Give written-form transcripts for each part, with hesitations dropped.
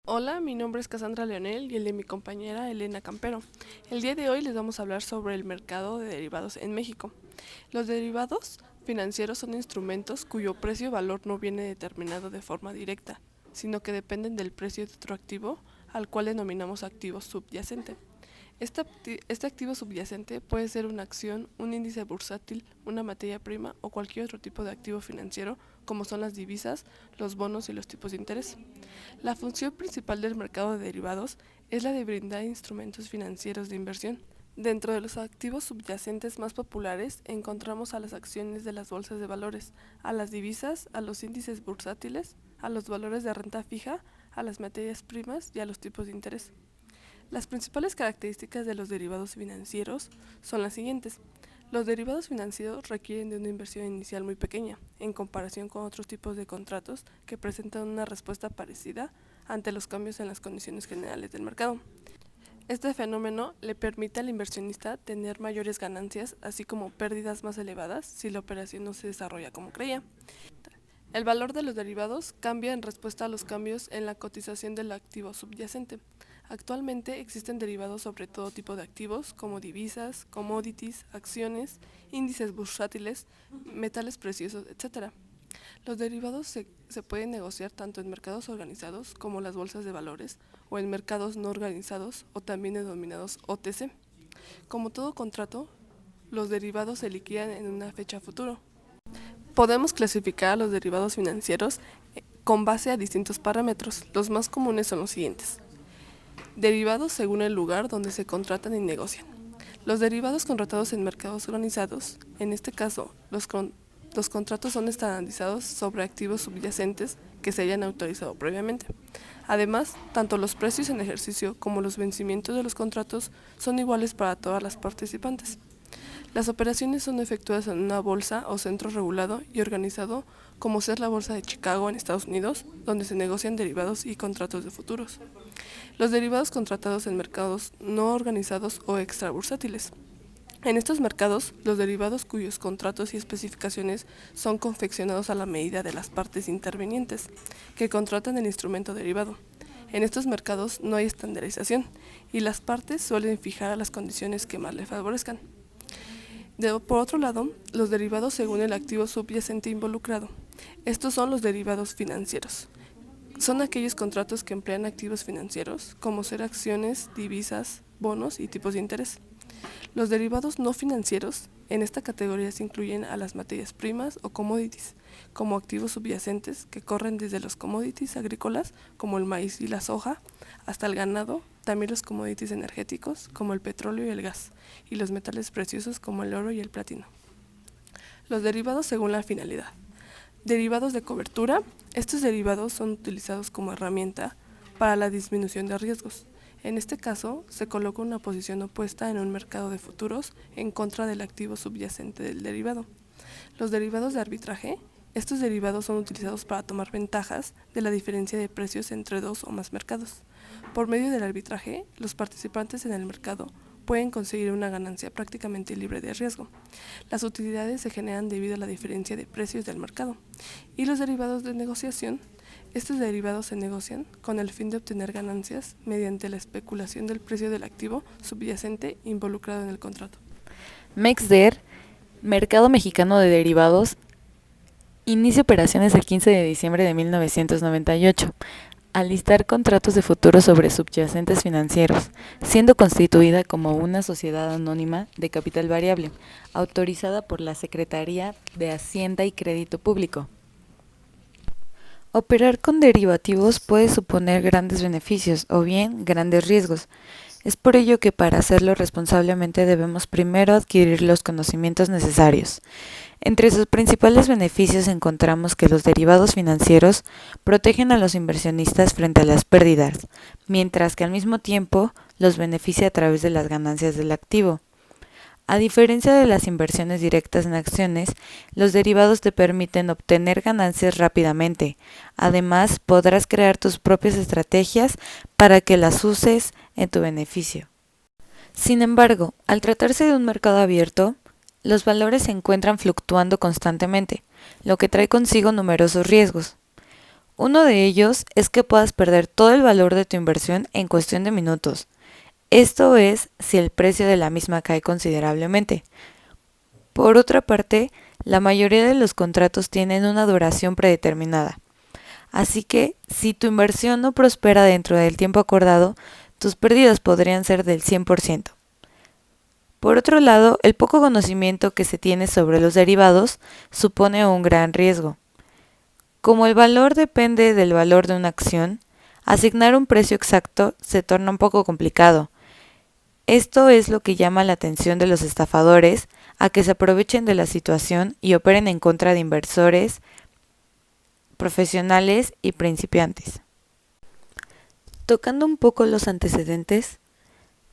Hola, mi nombre es Cassandra Leonel y el de mi compañera Elena Campero. El día de hoy les vamos a hablar sobre el mercado de derivados en México. Los derivados financieros son instrumentos cuyo precio o valor no viene determinado de forma directa, sino que dependen del precio de otro activo, al cual denominamos activo subyacente. Este activo subyacente puede ser una acción, un índice bursátil, una materia prima o cualquier otro tipo de activo financiero, como son las divisas, los bonos y los tipos de interés. La función principal del mercado de derivados es la de brindar instrumentos financieros de inversión. Dentro de los activos subyacentes más populares encontramos a las acciones de las bolsas de valores, a las divisas, a los índices bursátiles, a los valores de renta fija, a las materias primas y a los tipos de interés. Las principales características de los derivados financieros son las siguientes. Los derivados financieros requieren de una inversión inicial muy pequeña, en comparación con otros tipos de contratos que presentan una respuesta parecida ante los cambios en las condiciones generales del mercado. Este fenómeno le permite al inversionista tener mayores ganancias, así como pérdidas más elevadas si la operación no se desarrolla como creía. El valor de los derivados cambia en respuesta a los cambios en la cotización del activo subyacente. Actualmente existen derivados sobre todo tipo de activos, como divisas, commodities, acciones, índices bursátiles, metales preciosos, etc. Los derivados se pueden negociar tanto en mercados organizados como las bolsas de valores o en mercados no organizados o también denominados OTC. Como todo contrato, los derivados se liquidan en una fecha futuro. Podemos clasificar a los derivados financieros con base a distintos parámetros. Los más comunes son los siguientes. Derivados según el lugar donde se contratan y negocian. Los derivados contratados en mercados organizados, en este caso, los contratos son estandarizados sobre activos subyacentes que se hayan autorizado previamente. Además, tanto los precios en ejercicio como los vencimientos de los contratos son iguales para todas las participantes. Las operaciones son efectuadas en una bolsa o centro regulado y organizado como ser la Bolsa de Chicago en Estados Unidos, donde se negocian derivados y contratos de futuros. Los derivados contratados en mercados no organizados o extrabursátiles. En estos mercados, los derivados cuyos contratos y especificaciones son confeccionados a la medida de las partes intervenientes, que contratan el instrumento derivado. En estos mercados no hay estandarización y las partes suelen fijar las condiciones que más les favorezcan. Por otro lado, los derivados según el activo subyacente involucrado. Estos son los derivados financieros. Son aquellos contratos que emplean activos financieros, como ser acciones, divisas, bonos y tipos de interés. Los derivados no financieros, en esta categoría se incluyen a las materias primas o commodities, como activos subyacentes que corren desde los commodities agrícolas, como el maíz y la soja, hasta el ganado, también los commodities energéticos, como el petróleo y el gas, y los metales preciosos, como el oro y el platino. Los derivados según la finalidad. Derivados de cobertura. Estos derivados son utilizados como herramienta para la disminución de riesgos. En este caso, se coloca una posición opuesta en un mercado de futuros en contra del activo subyacente del derivado. Los derivados de arbitraje. Estos derivados son utilizados para tomar ventajas de la diferencia de precios entre dos o más mercados. Por medio del arbitraje, los participantes en el mercado pueden conseguir una ganancia prácticamente libre de riesgo. Las utilidades se generan debido a la diferencia de precios del mercado. Y los derivados de negociación. Estos derivados se negocian con el fin de obtener ganancias mediante la especulación del precio del activo subyacente involucrado en el contrato. MEXDER, Mercado Mexicano de Derivados, inicia operaciones el 15 de diciembre de 1998, al listar contratos de futuros sobre subyacentes financieros, siendo constituida como una sociedad anónima de capital variable, autorizada por la Secretaría de Hacienda y Crédito Público. Operar con derivativos puede suponer grandes beneficios o bien grandes riesgos. Es por ello que para hacerlo responsablemente debemos primero adquirir los conocimientos necesarios. Entre sus principales beneficios encontramos que los derivados financieros protegen a los inversionistas frente a las pérdidas, mientras que al mismo tiempo los beneficia a través de las ganancias del activo. A diferencia de las inversiones directas en acciones, los derivados te permiten obtener ganancias rápidamente. Además, podrás crear tus propias estrategias para que las uses en tu beneficio. Sin embargo, al tratarse de un mercado abierto, los valores se encuentran fluctuando constantemente, lo que trae consigo numerosos riesgos. Uno de ellos es que puedas perder todo el valor de tu inversión en cuestión de minutos. Esto es si el precio de la misma cae considerablemente. Por otra parte, la mayoría de los contratos tienen una duración predeterminada. Así que, si tu inversión no prospera dentro del tiempo acordado, tus pérdidas podrían ser del 100%. Por otro lado, el poco conocimiento que se tiene sobre los derivados supone un gran riesgo. Como el valor depende del valor de una acción, asignar un precio exacto se torna un poco complicado. Esto es lo que llama la atención de los estafadores a que se aprovechen de la situación y operen en contra de inversores, profesionales y principiantes. Tocando un poco los antecedentes,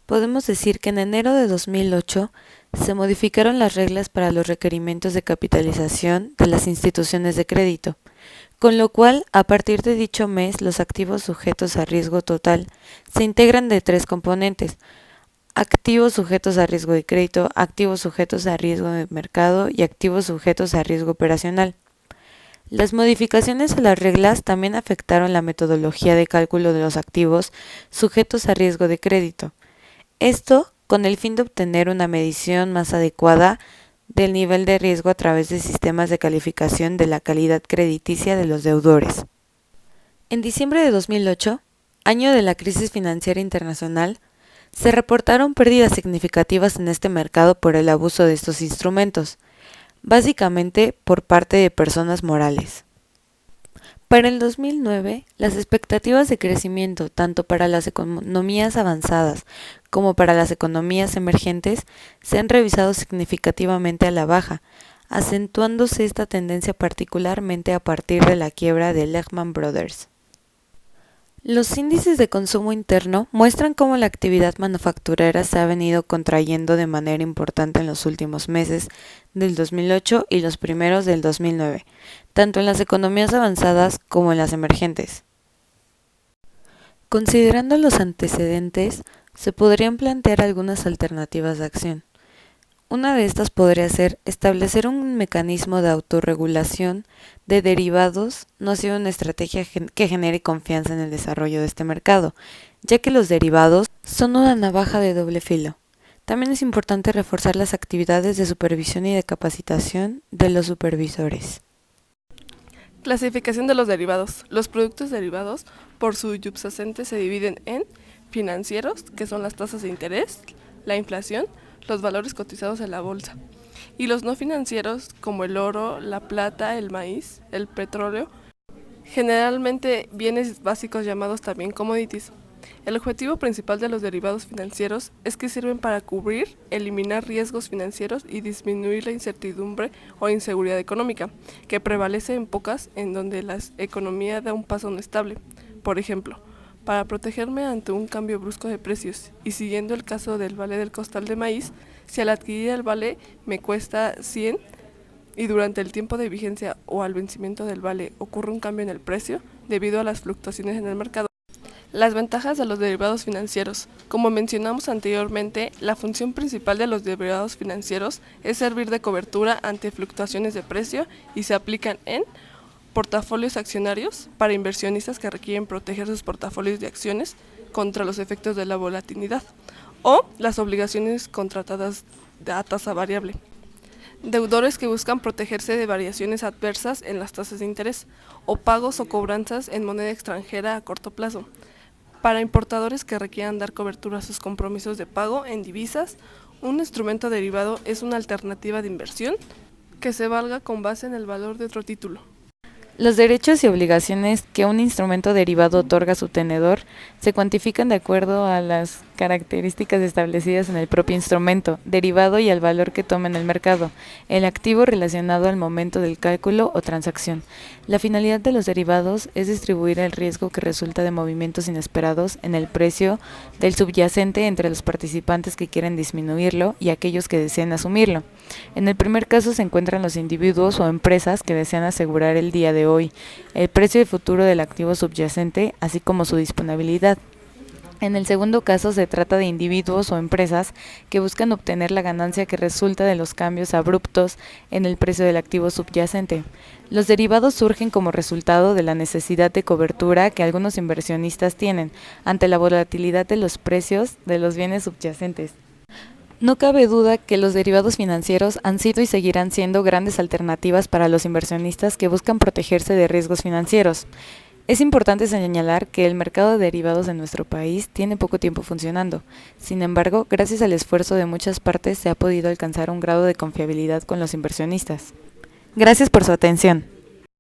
podemos decir que en enero de 2008 se modificaron las reglas para los requerimientos de capitalización de las instituciones de crédito, con lo cual, a partir de dicho mes, los activos sujetos a riesgo total se integran de tres componentes: activos sujetos a riesgo de crédito, activos sujetos a riesgo de mercado y activos sujetos a riesgo operacional. Las modificaciones a las reglas también afectaron la metodología de cálculo de los activos sujetos a riesgo de crédito. Esto con el fin de obtener una medición más adecuada del nivel de riesgo a través de sistemas de calificación de la calidad crediticia de los deudores. En diciembre de 2008, año de la crisis financiera internacional, se reportaron pérdidas significativas en este mercado por el abuso de estos instrumentos, básicamente por parte de personas morales. Para el 2009, las expectativas de crecimiento tanto para las economías avanzadas como para las economías emergentes se han revisado significativamente a la baja, acentuándose esta tendencia particularmente a partir de la quiebra de Lehman Brothers. Los índices de consumo interno muestran cómo la actividad manufacturera se ha venido contrayendo de manera importante en los últimos meses del 2008 y los primeros del 2009, tanto en las economías avanzadas como en las emergentes. Considerando los antecedentes, se podrían plantear algunas alternativas de acción. Una de estas podría ser establecer un mecanismo de autorregulación de derivados, no sea una estrategia que genere confianza en el desarrollo de este mercado, ya que los derivados son una navaja de doble filo. También es importante reforzar las actividades de supervisión y de capacitación de los supervisores. Clasificación de los derivados. Los productos derivados, por su subyacente, se dividen en financieros, que son las tasas de interés, la inflación, los valores cotizados en la bolsa, y los no financieros como el oro, la plata, el maíz, el petróleo, generalmente bienes básicos llamados también commodities. El objetivo principal de los derivados financieros es que sirven para cubrir, eliminar riesgos financieros y disminuir la incertidumbre o inseguridad económica, que prevalece en pocas en donde la economía da un paso no estable. Por ejemplo, para protegerme ante un cambio brusco de precios, y siguiendo el caso del vale del costal de maíz, si al adquirir el vale me cuesta 100 y durante el tiempo de vigencia o al vencimiento del vale ocurre un cambio en el precio debido a las fluctuaciones en el mercado. Las ventajas de los derivados financieros. Como mencionamos anteriormente, la función principal de los derivados financieros es servir de cobertura ante fluctuaciones de precio y se aplican en portafolios accionarios para inversionistas que requieren proteger sus portafolios de acciones contra los efectos de la volatilidad, o las obligaciones contratadas a tasa variable. Deudores que buscan protegerse de variaciones adversas en las tasas de interés, o pagos o cobranzas en moneda extranjera a corto plazo. Para importadores que requieran dar cobertura a sus compromisos de pago en divisas, un instrumento derivado es una alternativa de inversión que se valga con base en el valor de otro título. Los derechos y obligaciones que un instrumento derivado otorga a su tenedor se cuantifican de acuerdo a las características establecidas en el propio instrumento derivado y al valor que toma en el mercado, el activo relacionado al momento del cálculo o transacción. La finalidad de los derivados es distribuir el riesgo que resulta de movimientos inesperados en el precio del subyacente entre los participantes que quieren disminuirlo y aquellos que desean asumirlo. En el primer caso se encuentran los individuos o empresas que desean asegurar el día de hoy, el precio de futuro del activo subyacente, así como su disponibilidad. En el segundo caso se trata de individuos o empresas que buscan obtener la ganancia que resulta de los cambios abruptos en el precio del activo subyacente. Los derivados surgen como resultado de la necesidad de cobertura que algunos inversionistas tienen ante la volatilidad de los precios de los bienes subyacentes. No cabe duda que los derivados financieros han sido y seguirán siendo grandes alternativas para los inversionistas que buscan protegerse de riesgos financieros. Es importante señalar que el mercado de derivados en nuestro país tiene poco tiempo funcionando. Sin embargo, gracias al esfuerzo de muchas partes se ha podido alcanzar un grado de confiabilidad con los inversionistas. Gracias por su atención.